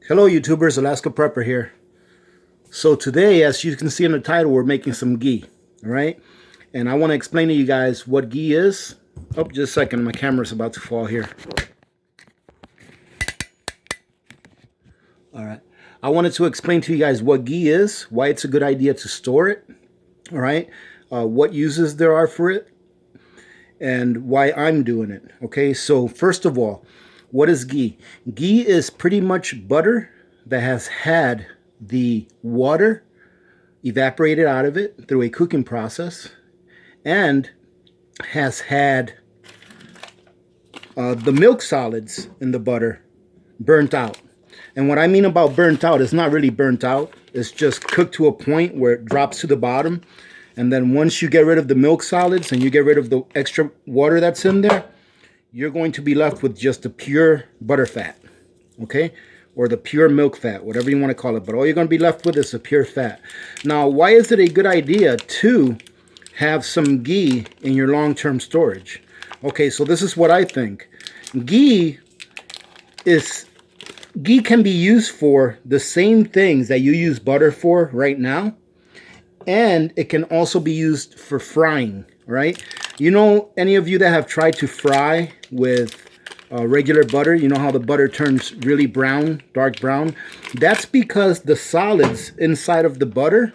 Hello YouTubers, Alaska Prepper here. So today, as you can see in the title, we're making some ghee, all right? And I want to explain to you guys what ghee is. Oh, just a second, my camera's about to fall here. All right. I wanted to explain to you guys what ghee is, why it's a good idea to store it, all right? What uses there are for it, and why I'm doing it, okay? So first of all, what is ghee? Ghee is pretty much butter that has had the water evaporated out of it through a cooking process and has had the milk solids in the butter burnt out. And what I mean about burnt out is not really burnt out. It's just cooked to a point where it drops to the bottom. And then once you get rid of the milk solids and you get rid of the extra water that's in there, you're going to be left with just the pure butter fat, okay? Or the pure milk fat, whatever you want to call it. But all you're going to be left with is the pure fat. Now, why is it a good idea to have some ghee in your long-term storage? Okay, so this is what I think. Ghee can be used for the same things that you use butter for right now. And it can also be used for frying, right? You know, any of you that have tried to fry with regular butter, you know how the butter turns really brown, dark brown? That's because the solids inside of the butter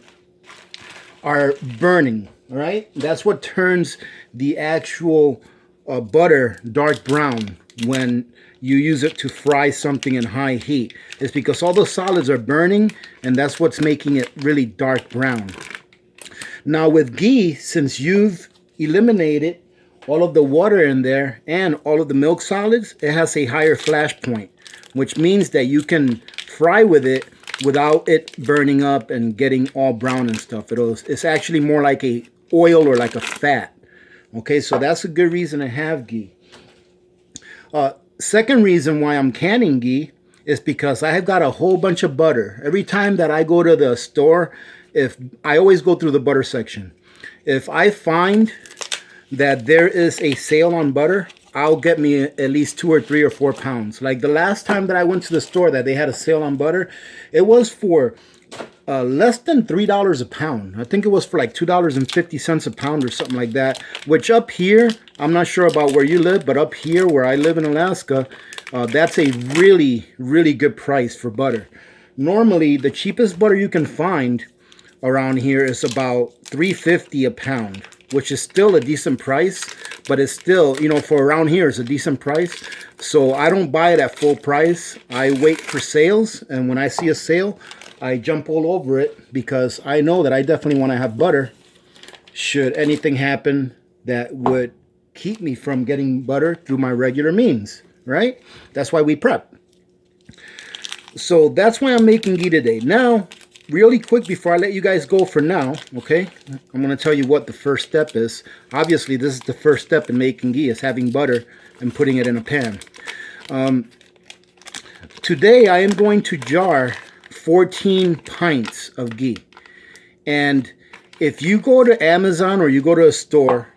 are burning, right? That's what turns the actual butter dark brown when you use it to fry something in high heat. It's because all the solids are burning, and that's what's making it really dark brown. Now with ghee, since you've eliminated all of the water in there and all of the milk solids, it has a higher flash point, which means that you can fry with it without it burning up and getting all brown and stuff. It's actually more like a oil or like a fat. Okay, so that's a good reason to have ghee. Second reason why I'm canning ghee is because I have got a whole bunch of butter. Every time that I go to the store, I always go through the butter section. If I find that there is a sale on butter, I'll get me at least 2 or 3 or 4 pounds. Like the last time that I went to the store that they had a sale on butter, it was for less than $3 a pound. I think it was for like $2.50 a pound or something like that. Which up here, I'm not sure about where you live, but up here where I live in Alaska, that's a really, really good price for butter. Normally, the cheapest butter you can find around here is about $3.50 a pound, which is still a decent price, but it's still, you know, for around here, it's a decent price. So I don't buy it at full price. I wait for sales, and when I see a sale, I jump all over it because I know that I definitely want to have butter should anything happen that would keep me from getting butter through my regular means, right? That's why we prep. So that's why I'm making ghee today. Now, really quick before I let you guys go for now, okay? I'm going to tell you what the first step is. Obviously, this is the first step in making ghee, is having butter and putting it in a pan. Today, I am going to jar 14 pints of ghee. And if you go to Amazon or you go to a store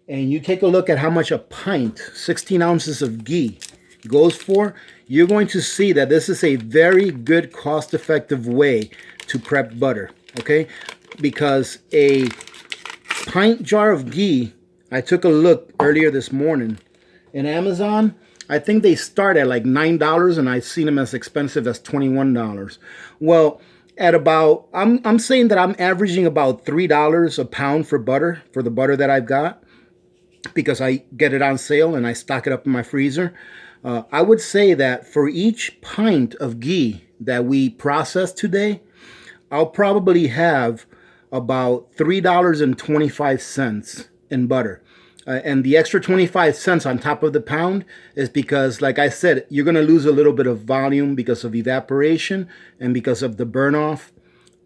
and you take a look at how much a pint, 16 ounces of ghee, goes for, you're going to see that this is a very good cost-effective way to prep butter, okay? Because a pint jar of ghee, I took a look earlier this morning in Amazon, I think they start at like $9, and I've seen them as expensive as $21. Well, at about, I'm saying that I'm averaging about $3 a pound for butter, for the butter that I've got, because I get it on sale and I stock it up in my freezer. I would say that for each pint of ghee that we process today, I'll probably have about $3.25 in butter. And the extra 25 cents on top of the pound is because, like I said, you're going to lose a little bit of volume because of evaporation and because of the burn off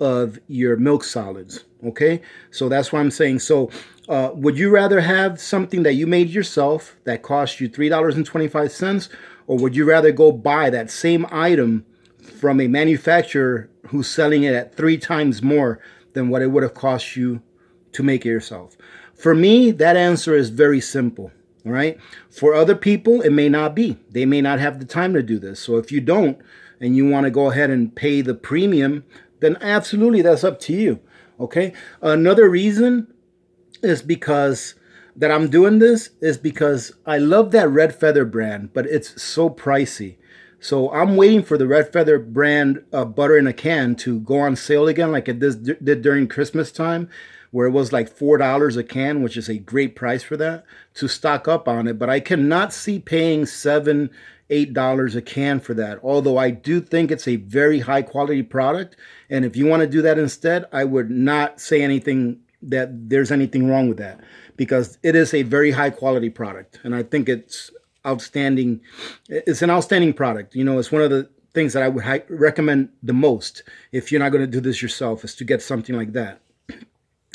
of your milk solids. Okay, so that's what I'm saying. So would you rather have something that you made yourself that cost you $3.25, or would you rather go buy that same item from a manufacturer who's selling it at 3 times more than what it would have cost you to make it yourself? For me, that answer is very simple. All right. For other people, it may not be. They may not have the time to do this. So if you don't, and you want to go ahead and pay the premium, then absolutely, that's up to you. Okay. Another reason is because that I'm doing this is because I love that Red Feather brand, but it's so pricey. So I'm waiting for the Red Feather brand butter in a can to go on sale again, like it did during Christmas time, where it was like $4 a can, which is a great price for that, to stock up on it. But I cannot see paying $7, $8 a can for that. Although I do think it's a very high quality product, and if you want to do that instead, I would not say anything that there's anything wrong with that, because it is a very high quality product, and I think it's outstanding. It's an outstanding product. You know, it's one of the things that I would recommend the most if you're not going to do this yourself, is to get something like that.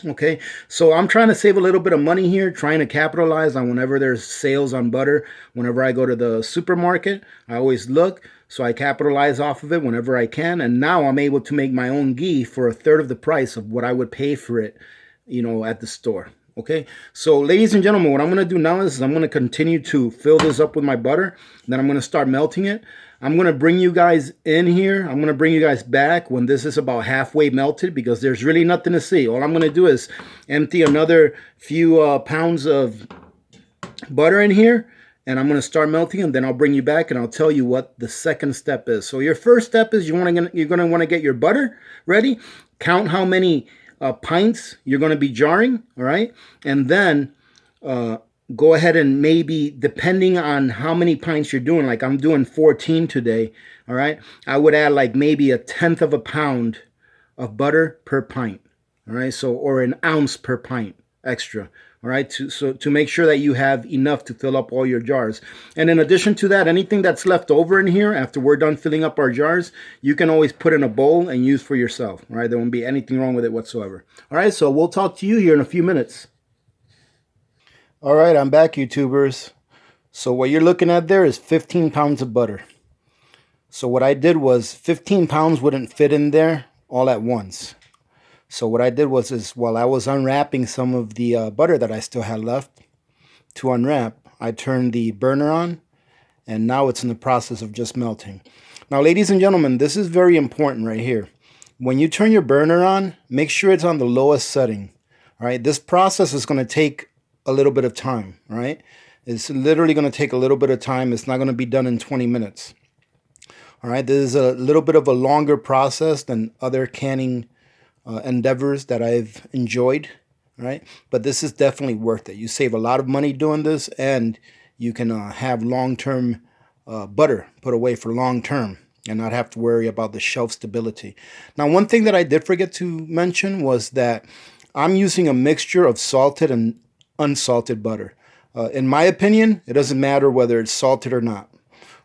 Okay, so I'm trying to save a little bit of money here, trying to capitalize on whenever there's sales on butter. Whenever I go to the supermarket, I always look, so I capitalize off of it whenever I can. And now I'm able to make my own ghee for a third of the price of what I would pay for it, you know, at the store. Okay, so ladies and gentlemen, what I'm going to do now is I'm going to continue to fill this up with my butter. Then I'm going to start melting it. I'm going to bring you guys in here. I'm going to bring you guys back when this is about halfway melted, because there's really nothing to see. All I'm going to do is empty another few pounds of butter in here, and I'm going to start melting, and then I'll bring you back and I'll tell you what the second step is. So your first step is you're going to want to get your butter ready. Count how many pints you're going to be jarring, all right? And then go ahead and maybe, depending on how many pints you're doing, like I'm doing 14 today, all right? I would add like maybe 1/10 of a pound of butter per pint, all right? So, or an ounce per pint extra, all right? To make sure that you have enough to fill up all your jars. And in addition to that, anything that's left over in here after we're done filling up our jars, you can always put in a bowl and use for yourself, all right? There won't be anything wrong with it whatsoever. All right, so we'll talk to you here in a few minutes. All right, I'm back, YouTubers. So what you're looking at there is 15 pounds of butter. So what I did was 15 pounds wouldn't fit in there all at once. So what I did was, while I was unwrapping some of the butter that I still had left to unwrap, I turned the burner on, and now it's in the process of just melting. Now, ladies and gentlemen, this is very important right here. When you turn your burner on, make sure it's on the lowest setting. All right, this process is going to take a little bit of time, right? It's literally going to take a little bit of time. It's not going to be done in 20 minutes. All right, this is a little bit of a longer process than other canning endeavors that I've enjoyed, right? But this is definitely worth it. You save a lot of money doing this, and you can have long-term butter put away for long-term and not have to worry about the shelf stability. Now, one thing that I did forget to mention was that I'm using a mixture of salted and unsalted butter. In my opinion, it doesn't matter whether it's salted or not.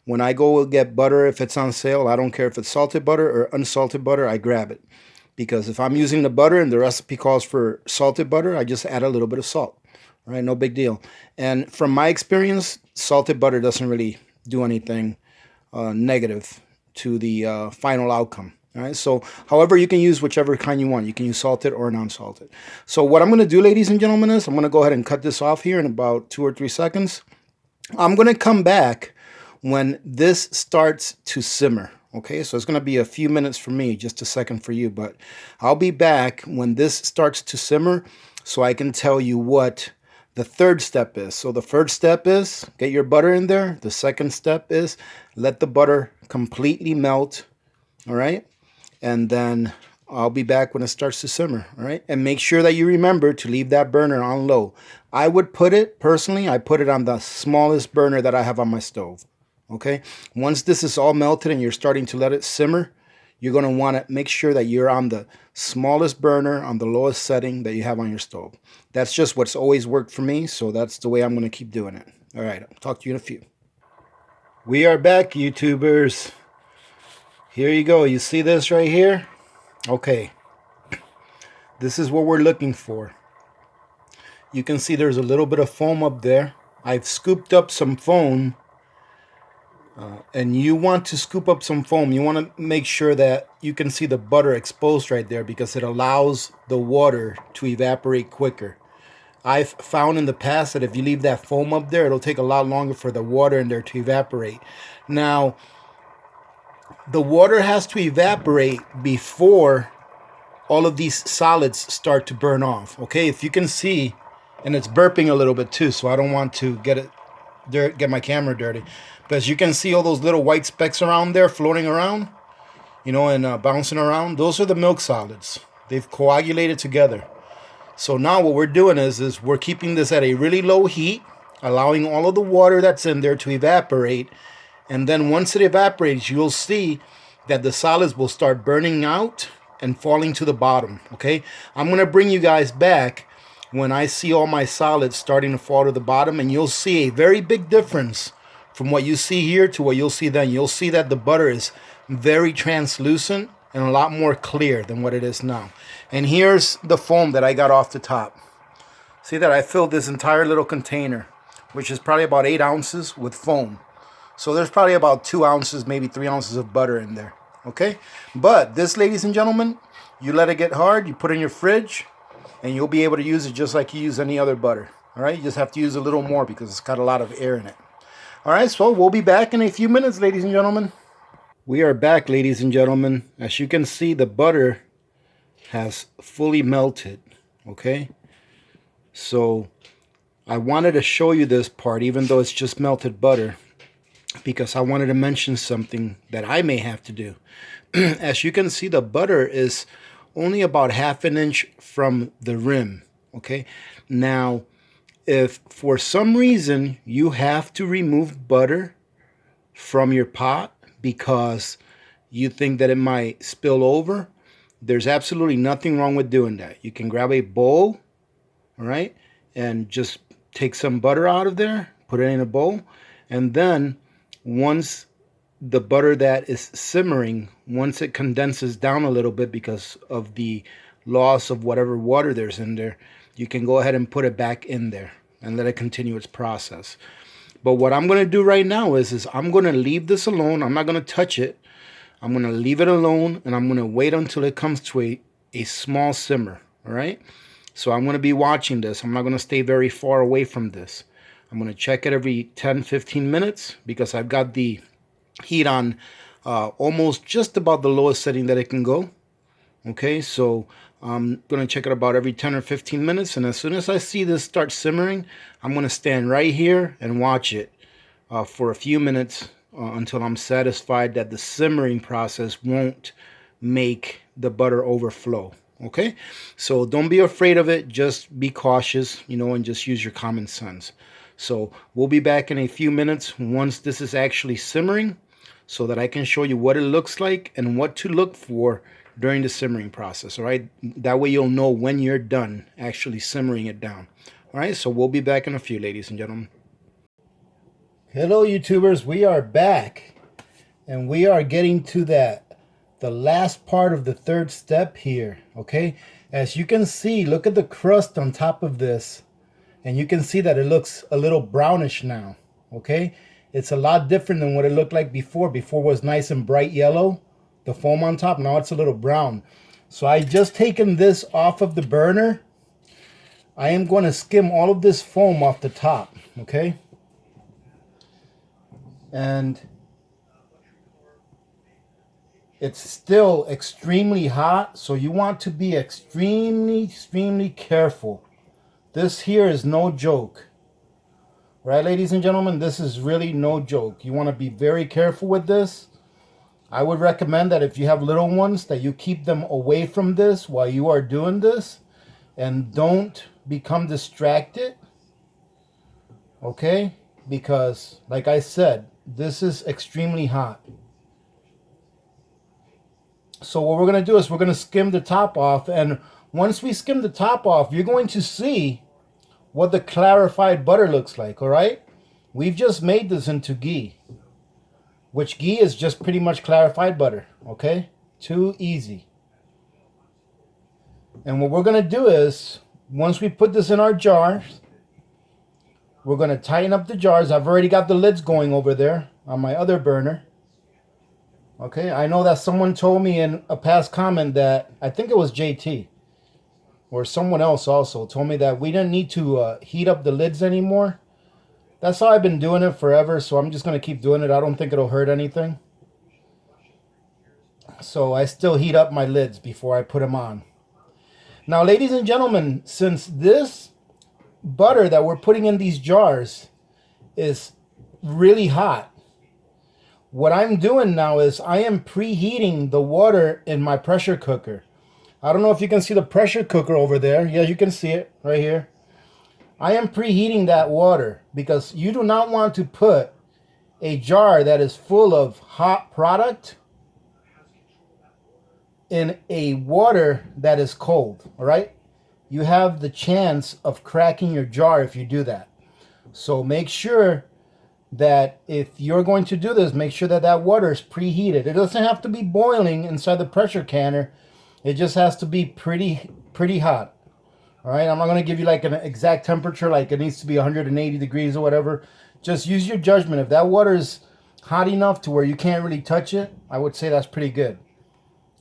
When I go get butter, if it's on sale, I don't care if it's salted butter or unsalted butter, I grab it. Because if I'm using the butter and the recipe calls for salted butter, I just add a little bit of salt. All right, no big deal. And from my experience, salted butter doesn't really do anything negative to the final outcome. All right, so however, you can use whichever kind you want. You can use salted or non-salted. So what I'm going to do, ladies and gentlemen, is I'm going to go ahead and cut this off here in about 2 or 3 seconds. I'm going to come back when this starts to simmer. Okay, so it's going to be a few minutes for me, just a second for you, but I'll be back when this starts to simmer so I can tell you what the third step is. So the first step is get your butter in there. The second step is let the butter completely melt. All right. And then I'll be back when it starts to simmer, all right? And make sure that you remember to leave that burner on low. I would put it, personally, I put it on the smallest burner that I have on my stove, okay? Once this is all melted and you're starting to let it simmer, you're going to want to make sure that you're on the smallest burner, on the lowest setting that you have on your stove. That's just what's always worked for me, so that's the way I'm going to keep doing it. All right, I'll talk to you in a few. We are back, YouTubers. Here you go. You see this right here? Okay. This is what we're looking for. You can see there's a little bit of foam up there. I've scooped up some foam. And you want to scoop up some foam. You want to make sure that you can see the butter exposed right there, because it allows the water to evaporate quicker. I've found in the past that if you leave that foam up there, it'll take a lot longer for the water in there to evaporate. Now, the water has to evaporate before all of these solids start to burn off. Okay, if you can see, and it's burping a little bit too, so I don't want to get my camera dirty. But as you can see, all those little white specks around there floating around, you know, and bouncing around, those are the milk solids. They've coagulated together. So now what we're doing is we're keeping this at a really low heat, allowing all of the water that's in there to evaporate. And then once it evaporates, you'll see that the solids will start burning out and falling to the bottom. Okay, I'm going to bring you guys back when I see all my solids starting to fall to the bottom, and you'll see a very big difference from what you see here to what you'll see then. You'll see that the butter is very translucent and a lot more clear than what it is now. And here's the foam that I got off the top. See that I filled this entire little container, which is probably about 8 ounces, with foam. So there's probably about 2 ounces, maybe 3 ounces of butter in there. Okay, but this, ladies and gentlemen, you let it get hard, you put it in your fridge, and you'll be able to use it just like you use any other butter. All right, you just have to use a little more because it's got a lot of air in it. All right, so we'll be back in a few minutes, ladies and gentlemen. We are back, ladies and gentlemen. As you can see, the butter has fully melted. Okay, so I wanted to show you this part, even though it's just melted butter, because I wanted to mention something that I may have to do. As you can see, the butter is only about 1/2 inch from the rim. Okay, now if for some reason you have to remove butter from your pot because you think that it might spill over, there's absolutely nothing wrong with doing that. You can grab a bowl, all right, and just take some butter out of there, put it in a bowl, and then once the butter that is simmering, once it condenses down a little bit because of the loss of whatever water there's in there, you can go ahead and put it back in there and let it continue its process. But what I'm going to do right now is I'm going to leave this alone. I'm not going to touch it. I'm going to leave it alone, and I'm going to wait until it comes to a small simmer. All right, so I'm going to be watching this. I'm not going to stay very far away from this. I'm going to check it every 10-15 minutes because I've got the heat on almost just about the lowest setting that it can go. Okay, so I'm going to check it about every 10 or 15 minutes, and as soon as I see this start simmering, I'm going to stand right here and watch it for a few minutes until I'm satisfied that the simmering process won't make the butter overflow. Okay, so don't be afraid of it, just be cautious, you know, and just use your common sense. So we'll be back in a few minutes once this is actually simmering, so that I can show you what it looks like and what to look for during the simmering process. All right, that way you'll know when you're done actually simmering it down. All right, so we'll be back in a few, ladies and gentlemen. Hello, YouTubers. We are back, and we are getting to the last part of the third step here. Okay, as you can see, look at the crust on top of this, and you can see that it looks a little brownish now. Okay, it's a lot different than what it looked like before. Before it was nice and bright yellow, the foam on top. Now it's a little brown. So I just taken this off of the burner. I am going to skim all of this foam off the top. Okay, and it's still extremely hot, so you want to be extremely careful. This here is no joke. Right, ladies and gentlemen, this is really no joke. You want to be very careful with this. I would recommend that if you have little ones, that you keep them away from this while you are doing this, and don't become distracted. Okay? Because, like I said, this is extremely hot. So what we're going to do is we're going to skim the top off, and once we skim the top off, you're going to see what the clarified butter looks like. All right, we've just made this into ghee, which ghee is just pretty much clarified butter. Okay, too easy. And what we're going to do is, once we put this in our jars, we're going to tighten up the jars. I've already got the lids going over there on my other burner. Okay, I know that someone told me in a past comment that, I think it was JT, or someone else also, told me that we didn't need to heat up the lids anymore. That's how I've been doing it forever, so I'm just going to keep doing it. I don't think it'll hurt anything. So I still heat up my lids before I put them on. Now, ladies and gentlemen, since this butter that we're putting in these jars is really hot, what I'm doing now is I am preheating the water in my pressure cooker. I don't know if you can see the pressure cooker over there. Yeah, you can see it right here. I am preheating that water because you do not want to put a jar that is full of hot product in a water that is cold, all right? You have the chance of cracking your jar if you do that. So make sure that if you're going to do this, make sure that that water is preheated. It doesn't have to be boiling inside the pressure canner. It just has to be pretty hot. All right, I'm not going to give you like an exact temperature, like it needs to be 180 degrees or whatever. Just use your judgment. If that water is hot enough to where you can't really touch it, I would say that's pretty good.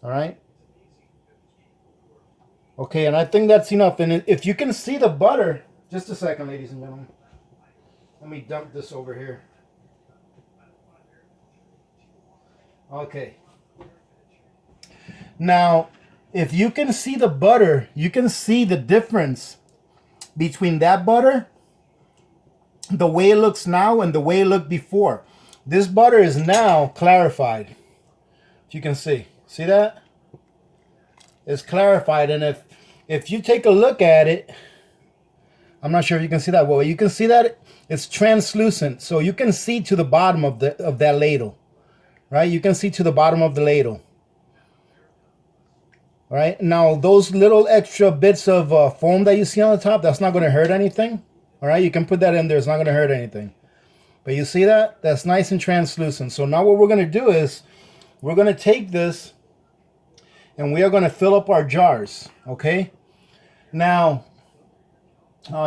All right. Okay, and I think that's enough. And if you can see the butter, just a second, ladies and gentlemen. Let me dump this over here. Okay. Now, if you can see the butter, you can see the difference between that butter, the way it looks now and the way it looked before. This butter is now clarified. If you can see. See that? It's clarified, and if you take a look at it, I'm not sure if you can see that well. You can see that it's translucent, so you can see to the bottom of that ladle, right? You can see to the bottom of the ladle. All right, now those little extra bits of foam that you see on the top, that's not going to hurt anything. All right, you can put that in there. It's not going to hurt anything. But you see that? That's nice and translucent. So now what we're going to do is we're going to take this and we are going to fill up our jars. Okay. Now,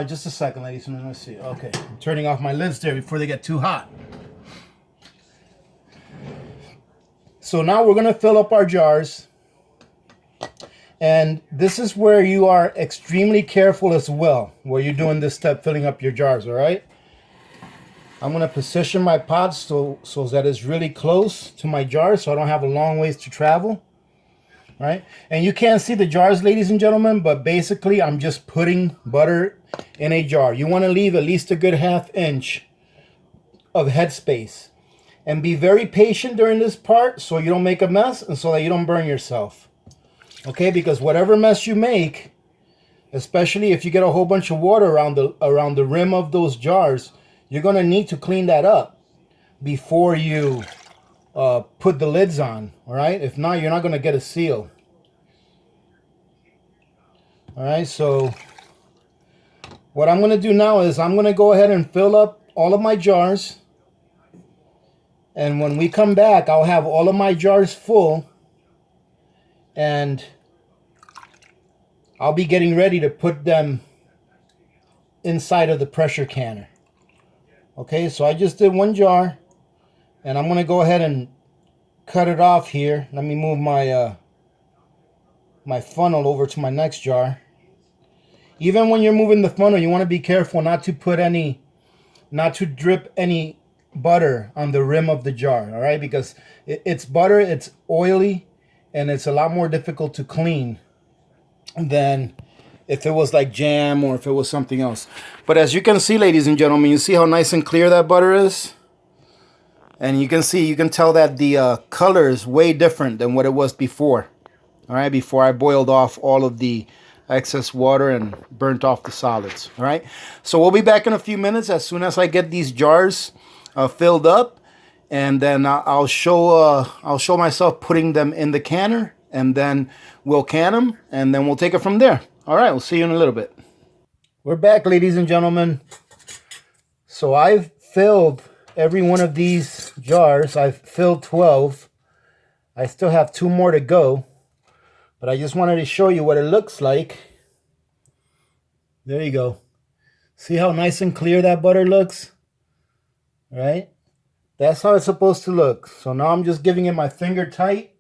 just a second, ladies and gentlemen. Let's see. Okay, I'm turning off my lids there before they get too hot. So now we're going to fill up our jars. And this is where you are extremely careful as well, where you're doing this step, filling up your jars, all right? I'm going to position my pot so that it's really close to my jar, so I don't have a long ways to travel, all right? And you can't see the jars, ladies and gentlemen, but basically I'm just putting butter in a jar. You want to leave at least a good 1/2 inch of headspace. And be very patient during this part so you don't make a mess and so that you don't burn yourself. Okay, because whatever mess you make, especially if you get a whole bunch of water around the rim of those jars, you're going to need to clean that up before you put the lids on, all right? If not, you're not going to get a seal. All right, so what I'm going to do now is I'm going to go ahead and fill up all of my jars. And when we come back, I'll have all of my jars full. And I'll be getting ready to put them inside of the pressure canner. Okay, so I just did one jar. And I'm going to go ahead and cut it off here. Let me move my my funnel over to my next jar. Even when you're moving the funnel, you want to be careful not to drip any butter on the rim of the jar, all right? Because it's butter, it's oily, and it's a lot more difficult to clean than if it was like jam or if it was something else. But as you can see, ladies and gentlemen, you see how nice and clear that butter is? And you can tell that the color is way different than what it was before. All right, before I boiled off all of the excess water and burnt off the solids. All right, so we'll be back in a few minutes as soon as I get these jars filled up, and then I'll show myself putting them in the canner, and then we'll can them, and then we'll take it from there. All right, we'll see you in a little bit. We're back, ladies and gentlemen. So I've filled every one of these jars. I've filled 12. I still have 2 more to go. But I just wanted to show you what it looks like. There you go. See how nice and clear that butter looks? Right? That's how it's supposed to look. So now I'm just giving it my finger tight.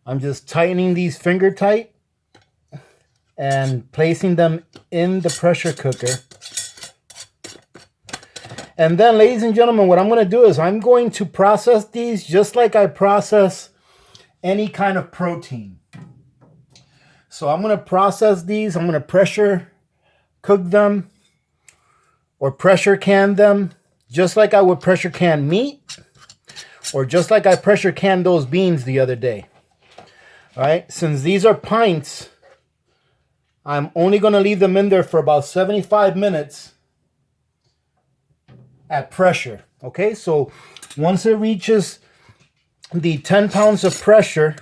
I'm just tightening these finger tight and placing them in the pressure cooker. And then, ladies and gentlemen, what I'm going to do is I'm going to process these just like I process any kind of protein. So I'm going to process these. I'm going to pressure cook them or pressure can them just like I would pressure can meat, or just like I pressure canned those beans the other day. All right, since these are pints, I'm only going to leave them in there for about 75 minutes at pressure. Okay, so once it reaches the 10 pounds of pressure,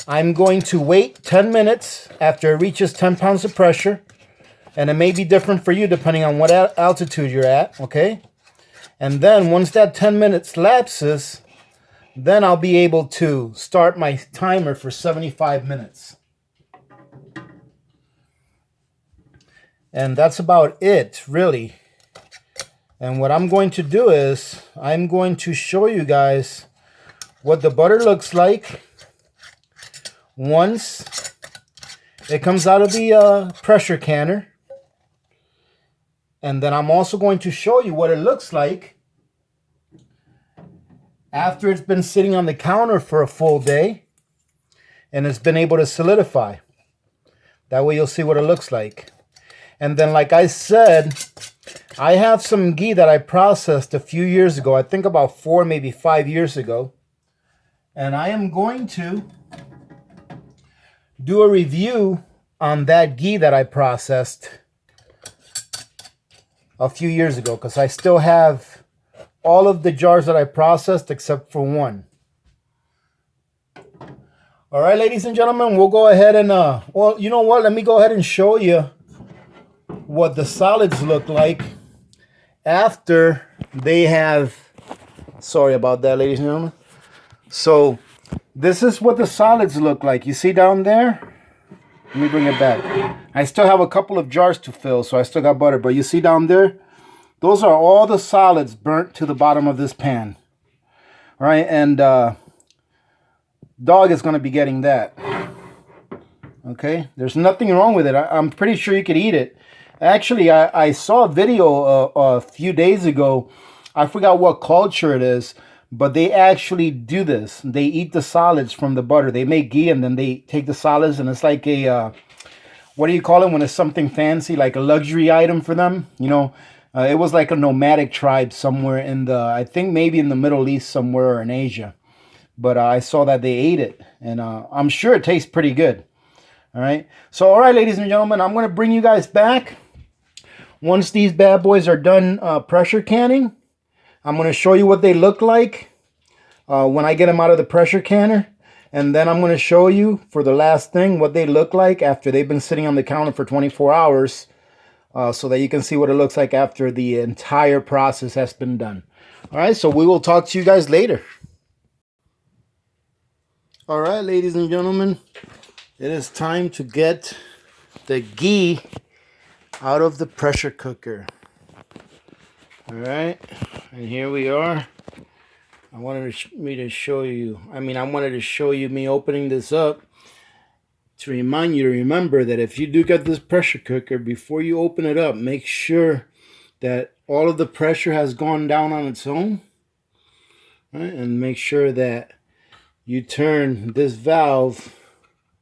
I'm going to wait 10 minutes after it reaches 10 pounds of pressure. And it may be different for you depending on what altitude you're at, okay? And then once that 10 minutes lapses, then I'll be able to start my timer for 75 minutes. And that's about it, really. And what I'm going to do is I'm going to show you guys what the butter looks like once it comes out of the pressure canner. And then I'm also going to show you what it looks like after it's been sitting on the counter for a full day and it's been able to solidify. That way you'll see what it looks like. And then, like I said, I have some ghee that I processed a few years ago. I think about 4, maybe 5 years ago. And I am going to do a review on that ghee that I processed a few years ago, because I still have all of the jars that I processed except for one. All right, ladies and gentlemen, we'll go ahead and, well, you know what? Let me go ahead and show you what the solids look like after they have, sorry about that, ladies and gentlemen. So this is what the solids look like. You see down there? Let me bring it back. I still have a couple of jars to fill, so I still got butter. But you see down there? Those are all the solids burnt to the bottom of this pan. All right, and dog is going to be getting that. Okay, there's nothing wrong with it. I'm pretty sure you could eat it. Actually, I saw a video a few days ago. I forgot what culture it is, but they actually do this. They eat the solids from the butter. They make ghee and then they take the solids, and it's like a, what do you call it when it's something fancy, like a luxury item for them? You know, it was like a nomadic tribe somewhere in the, I think maybe in the Middle East somewhere or in Asia. But I saw that they ate it, and I'm sure it tastes pretty good. All right. So, all right, ladies and gentlemen, I'm going to bring you guys back. Once these bad boys are done pressure canning, I'm going to show you what they look like when I get them out of the pressure canner. And then I'm going to show you, for the last thing, what they look like after they've been sitting on the counter for 24 hours. So that you can see what it looks like after the entire process has been done. All right, so we will talk to you guys later. All right, ladies and gentlemen, it is time to get the ghee out of the pressure cooker. All right, and here we are. I wanted to show you me opening this up to remind you to remember that if you do get this pressure cooker, before you open it up, make sure that all of the pressure has gone down on its own. Right? And make sure that you turn this valve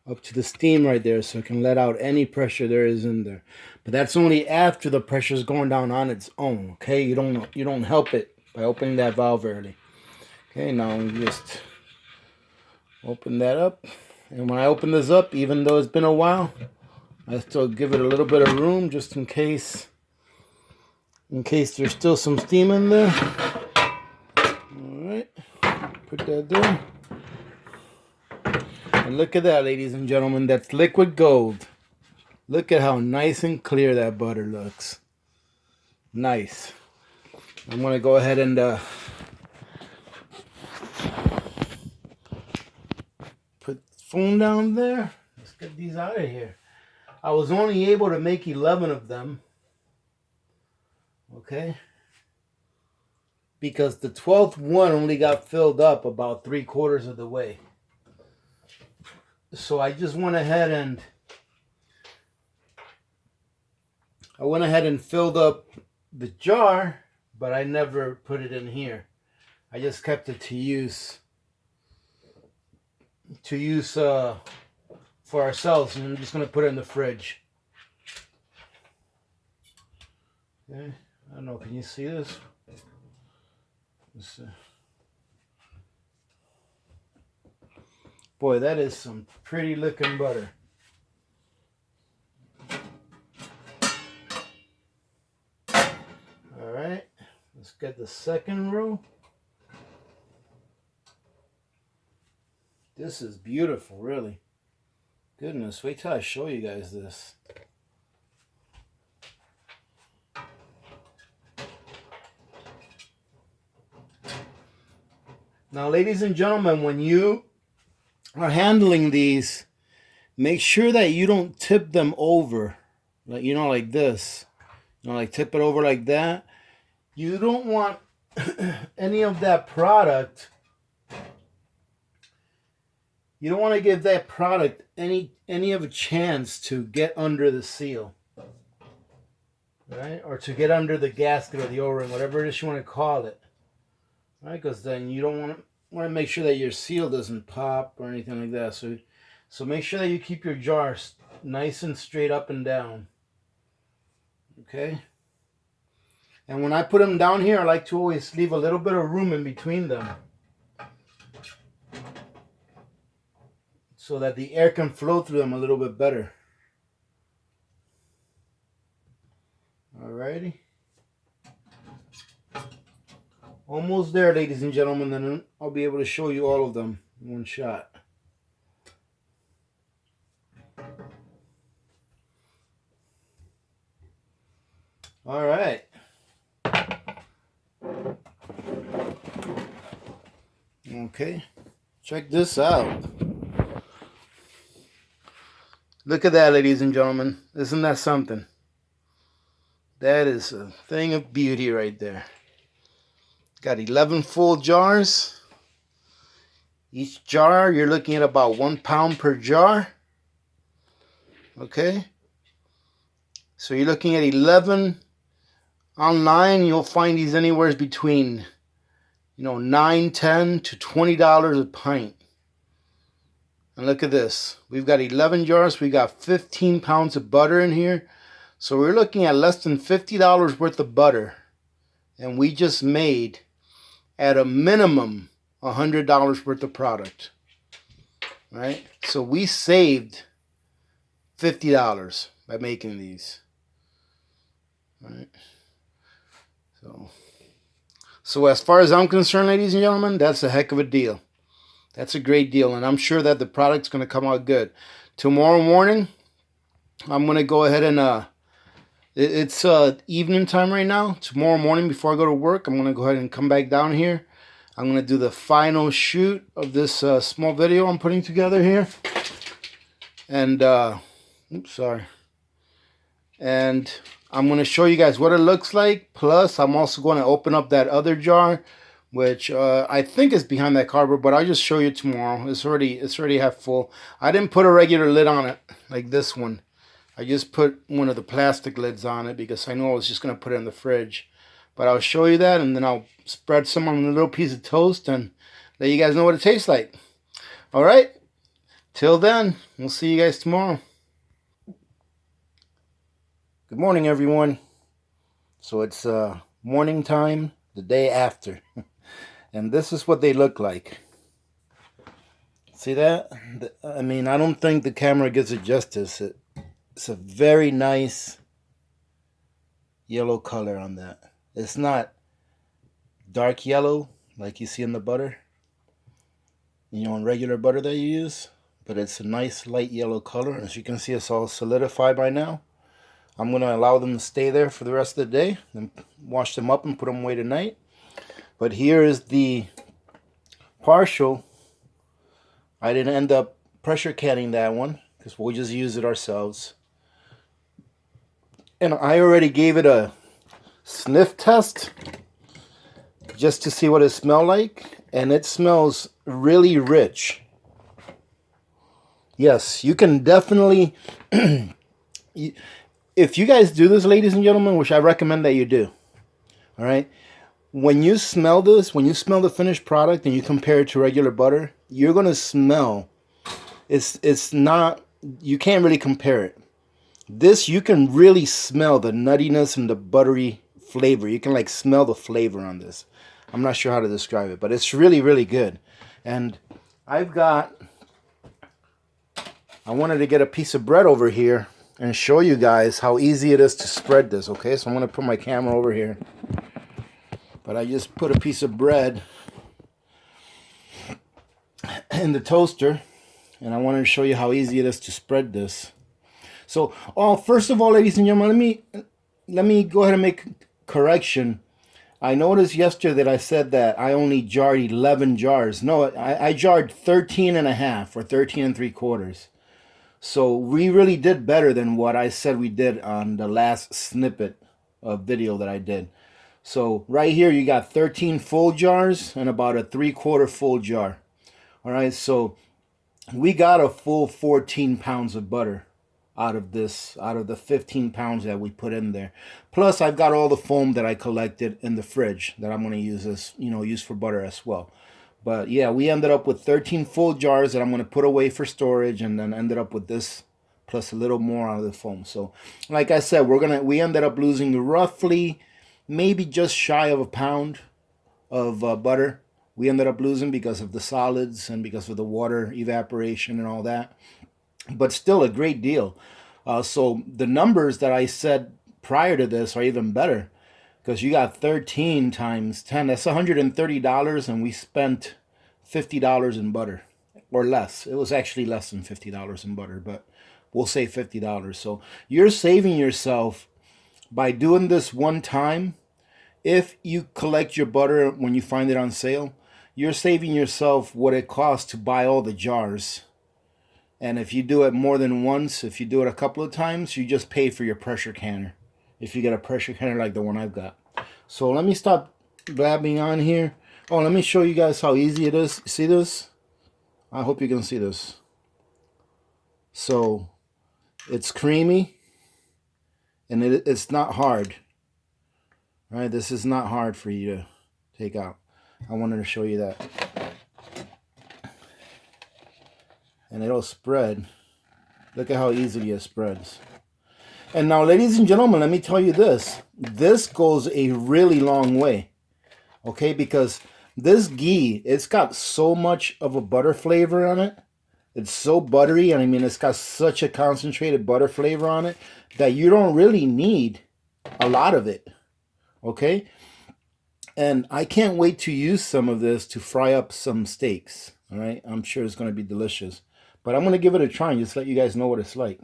up to the steam right there so it can let out any pressure there is in there. But that's only after the pressure is going down on its own. Okay, you don't help it by opening that valve early. Okay, now we just open that up. And when I open this up, even though it's been a while, I still give it a little bit of room just in case there's still some steam in there. All right, put that there. And look at that, ladies and gentlemen, that's liquid gold. Look at how nice and clear that butter looks. Nice. I'm going to go ahead and put the phone down there. Let's get these out of here. I was only able to make 11 of them. Okay. Because the 12th one only got filled up about 3/4 of the way. So I just went ahead and filled up the jar, but I never put it in here. I just kept it to use for ourselves, and I'm just gonna put it in the fridge. Okay, I don't know. Can you see this? Boy, that is some pretty looking butter. All right, let's get the second row. This is beautiful, really. Goodness, wait till I show you guys this. Now, ladies and gentlemen, when you are handling these, make sure that you don't tip them over, like, you know, like this. You know, like tip it over like that. You don't want any of that product. You don't want to give that product any of a chance to get under the seal, right? Or to get under the gasket or the O-ring, whatever it is you want to call it, right? Because then you don't want to make sure that your seal doesn't pop or anything like that. So make sure that you keep your jars nice and straight up and down. Okay. And when I put them down here, I like to always leave a little bit of room in between them, so that the air can flow through them a little bit better. Alrighty. Almost there, ladies and gentlemen, then I'll be able to show you all of them in one shot. Alright. Okay. Check this out. Look at that, ladies and gentlemen. Isn't that something? That is a thing of beauty right there. Got 11 full jars. Each jar, you're looking at about 1 pound per jar. Okay. So you're looking at 11. Online, you'll find these anywhere between, $9, $10 to $20 a pint. And look at this. We've got 11 jars. We got 15 pounds of butter in here. So we're looking at less than $50 worth of butter. And we just made, at a minimum, $100 worth of product. Right? So we saved $50 by making these. Right? So as far as I'm concerned, ladies and gentlemen, that's a heck of a deal. That's a great deal, and I'm sure that the product's going to come out good. Tomorrow morning, I'm going to go ahead and, it's evening time right now. Tomorrow morning, before I go to work, I'm going to go ahead and come back down here. I'm going to do the final shoot of this small video I'm putting together here. And, oops, sorry. And I'm going to show you guys what it looks like. Plus, I'm also going to open up that other jar, which I think is behind that cardboard, but I'll just show you tomorrow. It's already half full. I didn't put a regular lid on it like this one. I just put one of the plastic lids on it because I know I was just going to put it in the fridge. But I'll show you that, and then I'll spread some on a little piece of toast and let you guys know what it tastes like. All right? Till then, we'll see you guys tomorrow. Good morning, everyone. So it's morning time, the day after. And this is what they look like. See that? I mean, I don't think the camera gives it justice. It's a very nice yellow color on that. It's not dark yellow like you see in the butter, in regular butter that you use, but it's a nice light yellow color. As you can see, it's all solidified by now. I'm going to allow them to stay there for the rest of the day, then wash them up and put them away tonight. But here is the partial. I didn't end up pressure canning that one because we'll just use it ourselves. And I already gave it a sniff test just to see what it smelled like. And it smells really rich. Yes, you can definitely... If you guys do this, ladies and gentlemen, which I recommend that you do, all right, When you smell this, when you smell the finished product and you compare it to regular butter, you're gonna smell. It's not. You can't really compare it. This you can really smell the nuttiness and the buttery flavor. You can like smell the flavor on this. I'm not sure how to describe it, but it's really, really good. And I've got. I wanted to get a piece of bread over here and show you guys how easy it is to spread this. Okay, so I'm gonna put my camera over here. But I just put a piece of bread in the toaster, and I wanted to show you how easy it is to spread this. So, first of all, ladies and gentlemen, let me go ahead and make correction. I noticed yesterday that I said that I only jarred 11 jars. No, I jarred 13 and a half or 13 and 3/4. So we really did better than what I said we did on the last snippet of video that I did. So right here you got 13 full jars and about a 3/4 full jar. All right, so we got a full 14 pounds of butter out of this, out of the 15 pounds that we put in there. Plus I've got all the foam that I collected in the fridge that I'm going to use as, use for butter as well. But yeah, we ended up with 13 full jars that I'm going to put away for storage, and then ended up with this plus a little more out of the foam. So like I said, we ended up losing roughly maybe just shy of a pound of butter. We ended up losing because of the solids and because of the water evaporation and all that. But still a great deal. So the numbers that I said prior to this are even better, because you got 13 times 10. That's $130, and we spent $50 in butter, or less. It was actually less than $50 in butter, but we'll say $50. So you're saving yourself by doing this one time. If you collect your butter when you find it on sale, you're saving yourself what it costs to buy all the jars. And if you do it more than once, if you do it a couple of times, you just pay for your pressure canner. If you get a pressure canner like the one I've got. So let me stop blabbing on here. Let me show you guys how easy it is. See this? I hope you can see this. So it's creamy, and it's not hard. Right? This is not hard for you to take out. I wanted to show you that. And it'll spread. Look at how easily it spreads. And now, ladies and gentlemen, let me tell you this. This goes a really long way. Okay, because this ghee, it's got so much of a butter flavor on it. It's so buttery, and I mean, it's got such a concentrated butter flavor on it that you don't really need a lot of it. Okay? And I can't wait to use some of this to fry up some steaks. All right? I'm sure it's going to be delicious. But I'm going to give it a try and just let you guys know what it's like.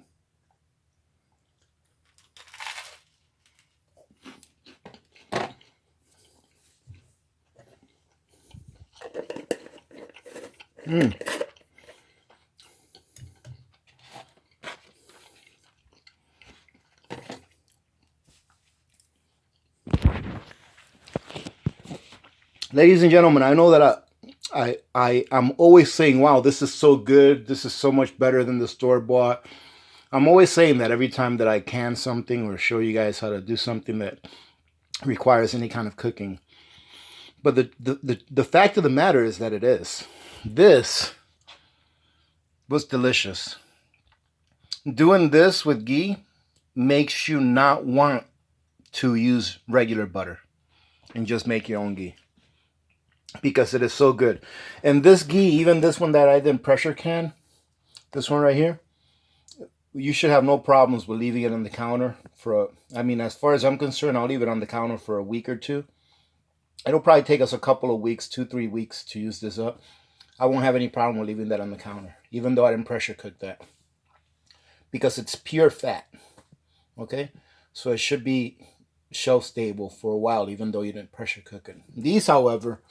Ladies and gentlemen, I know that I'm always saying, wow, this is so good. This is so much better than the store-bought. I'm always saying that every time that I can something or show you guys how to do something that requires any kind of cooking. But the fact of the matter is that it is. This was delicious. Doing this with ghee makes you not want to use regular butter and just make your own ghee, because it is so good. And this ghee, even this one that I did pressure can, this one right here, you should have no problems with leaving it on the counter for as far as I'm concerned, I'll leave it on the counter for a week or two. It'll probably take us a couple of weeks, 2-3 weeks to use this up. I won't have any problem with leaving that on the counter, even though I didn't pressure cook that, because it's pure fat. Okay, so it should be shelf stable for a while, even though you didn't pressure cook it. These, however,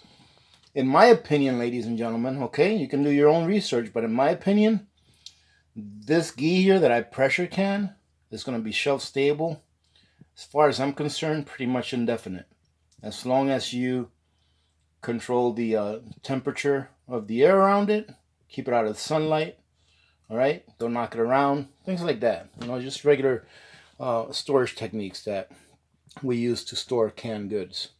in my opinion, ladies and gentlemen, okay, you can do your own research, but in my opinion, this ghee here that I pressure can is going to be shelf stable, as far as I'm concerned, pretty much indefinite. As long as you control the temperature of the air around it, keep it out of the sunlight, all right? Don't knock it around, things like that. Just regular storage techniques that we use to store canned goods.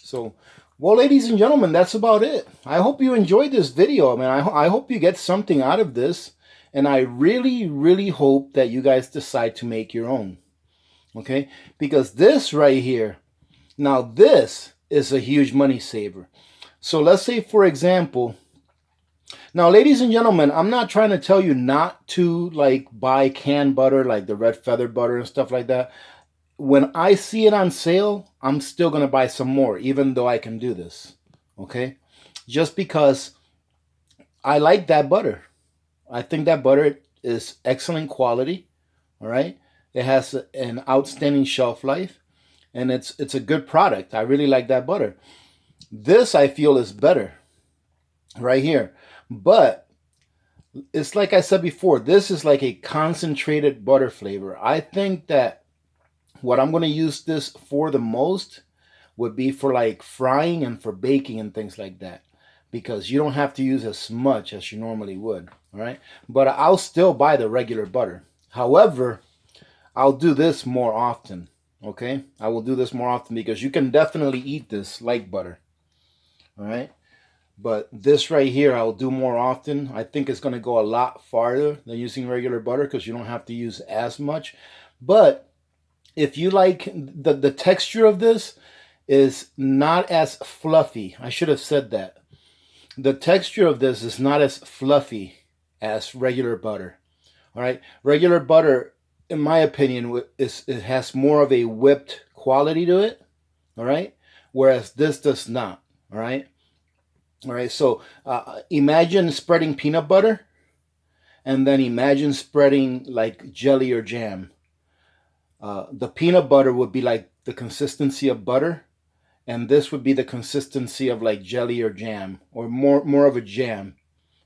So, well, ladies and gentlemen, that's about it. I hope you enjoyed this video. I hope you get something out of this. And I really, really hope that you guys decide to make your own. Okay? Because this right here, now this is a huge money saver. So let's say, for example, now, ladies and gentlemen, I'm not trying to tell you not to like buy canned butter, like the red feather butter and stuff like that. When I see it on sale, I'm still going to buy some more, even though I can do this. Okay? Just because I like that butter. I think that butter is excellent quality. All right? It has an outstanding shelf life. And it's a good product. I really like that butter. This, I feel, is better. Right here. But it's like I said before, this is like a concentrated butter flavor. I think that what I'm going to use this for the most would be for like frying and for baking and things like that. Because you don't have to use as much as you normally would. All right. But I'll still buy the regular butter. However, I'll do this more often. Okay. I will do this more often because you can definitely eat this like butter. All right. But this right here, I'll do more often. I think it's going to go a lot farther than using regular butter because you don't have to use as much. But if you like, the texture of this is not as fluffy. I should have said that. The texture of this is not as fluffy as regular butter. All right. Regular butter, in my opinion, it has more of a whipped quality to it. All right. Whereas this does not. All right. All right. So imagine spreading peanut butter and then imagine spreading like jelly or jam. The peanut butter would be like the consistency of butter, and this would be the consistency of like jelly or jam, or more of a jam.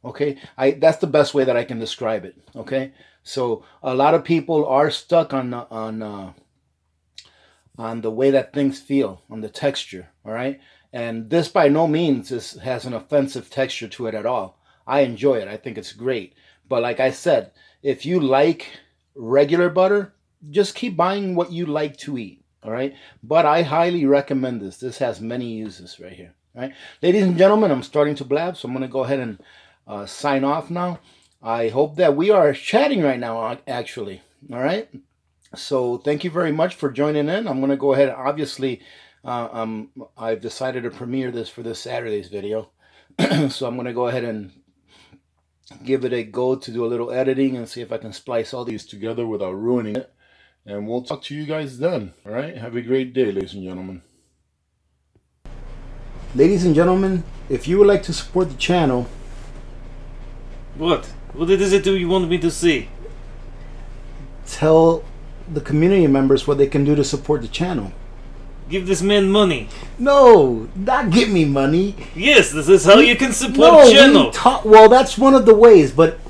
Okay, that's the best way that I can describe it. Okay, so a lot of people are stuck on the way that things feel, on the texture. All right, and this by no means has an offensive texture to it at all. I enjoy it. I think it's great. But like I said, if you like regular butter, just keep buying what you like to eat, all right? But I highly recommend this. This has many uses right here, all right? Ladies and gentlemen, I'm starting to blab, so I'm going to go ahead and sign off now. I hope that we are chatting right now, actually, all right? So thank you very much for joining in. I'm going to go ahead, obviously, I've decided to premiere this for this Saturday's video. So I'm going to go ahead and give it a go to do a little editing and see if I can splice all these together without ruining it. And we'll talk to you guys then. All right? Have a great day, ladies and gentlemen. Ladies and gentlemen, if you would like to support the channel... What? What is it you want me to see? Tell the community members what they can do to support the channel. Give this man money. No, not give me money. Yes, this is how you can support the channel. Well, that's one of the ways, but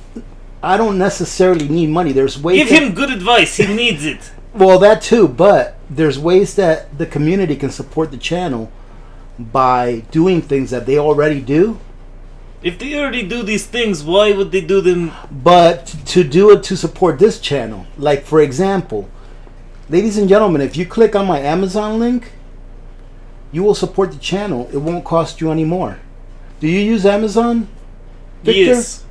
I don't necessarily need money. There's ways. Give him good advice. He needs it. Well, that too, but there's ways that the community can support the channel by doing things that they already do. If they already do these things, why would they do them? But to do it to support this channel, like for example, ladies and gentlemen, if you click on my Amazon link, you will support the channel. It won't cost you any more. Do you use Amazon, Victor? Yes.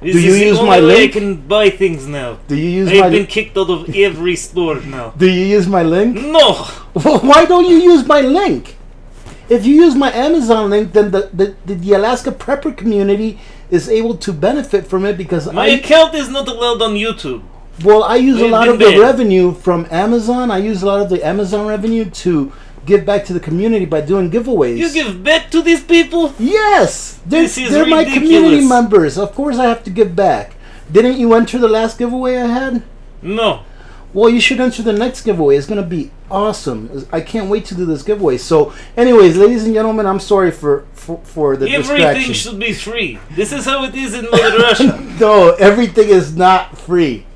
Do you use my link? I can buy things now. Do you use my I've been kicked out of every store now. Do you use my link? No. Well, why don't you use my link? If you use my Amazon link, then the Alaska Prepper community is able to benefit from it because my account is not allowed on YouTube. Well, I use a lot of the revenue from Amazon. I use a lot of the Amazon revenue to give back to the community by doing giveaways. You give back to these people? Yes! They're my community members. Of course I have to give back. Didn't you enter the last giveaway I had? No. Well, you should enter the next giveaway. It's going to be awesome. I can't wait to do this giveaway. So, anyways, ladies and gentlemen, I'm sorry for the distraction. Everything should be free. This is how it is in Mother Russia. No, everything is not free.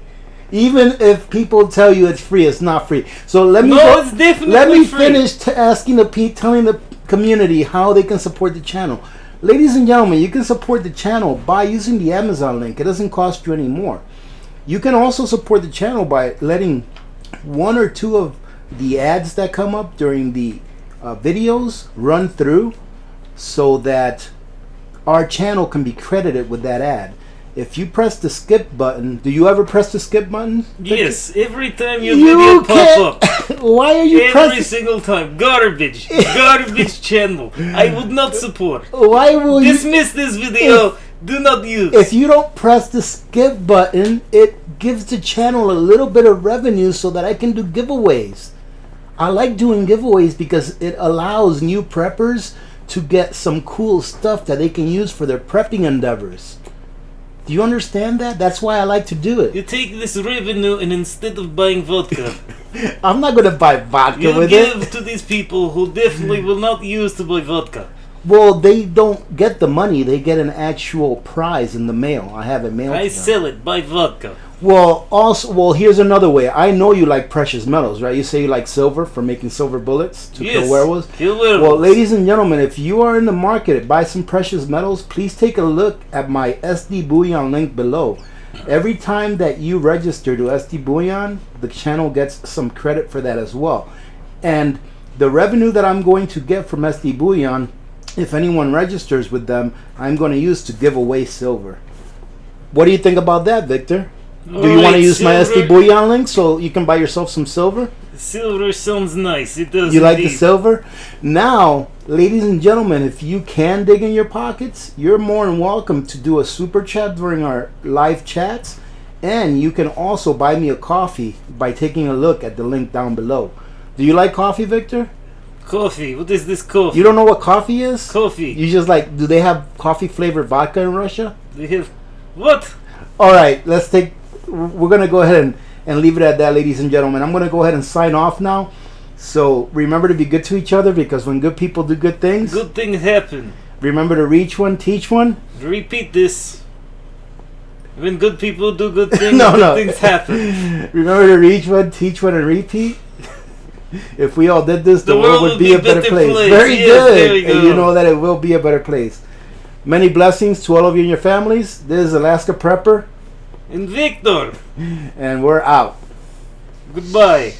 Even if people tell you it's free, it's not free. So it's definitely free. Finish telling the community how they can support the channel. Ladies and gentlemen, you can support the channel by using the Amazon link. It doesn't cost you any more. You can also support the channel by letting one or two of the ads that come up during the videos run through so that our channel can be credited with that ad. If you press the skip button, do you ever press the skip button? Yes, every time your video pop up. Why are you Every pressing? single time. Garbage. Garbage channel. I would not support. Why will you? Dismiss this video. Do not use. If you don't press the skip button, it gives the channel a little bit of revenue so that I can do giveaways. I like doing giveaways because it allows new preppers to get some cool stuff that they can use for their prepping endeavors. Do you understand that? That's why I like to do it. You take this revenue and instead of buying vodka, I'm not going to buy vodka you with give it. to these people who definitely will not use to buy vodka. Well, they don't get the money. They get an actual prize in the mail. I have it mailed I to them. sell it. Buy vodka. Well, here's another way. I know you like precious metals, right? You say you like silver for making silver bullets to kill werewolves. Kill werewolves. Well, ladies and gentlemen, if you are in the market to buy some precious metals, please take a look at my SD Bullion link below. Every time that you register to SD Bullion, the channel gets some credit for that as well. And the revenue that I'm going to get from SD Bullion, if anyone registers with them, I'm going to use to give away silver. What do you think about that, Victor? Do you want to use my SD Bullion link so you can buy yourself some silver? Silver sounds nice. It does. You like the indeed. silver? Now, ladies and gentlemen, if you can dig in your pockets, you're more than welcome to do a super chat during our live chats. And you can also buy me a coffee by taking a look at the link down below. Do you like coffee, Victor? Coffee. What is this coffee? You don't know what coffee is? Coffee. You just like, do they have coffee flavored vodka in Russia? They have what? All right, we're going to go ahead and leave it at that, ladies and gentlemen. I'm going to go ahead and sign off now. So remember to be good to each other, because when good people do good things, Good things happen. remember to reach one, teach one. Repeat this. When good people do good things, No, good no. things happen. Remember to reach one, teach one, and repeat. If we all did this, the The world would be a better place. Very Yes, good. there we And go. you know that it will be a better place. Many blessings to all of you and your families. This is Alaska Prepper, And Victor, and we're out. goodbye.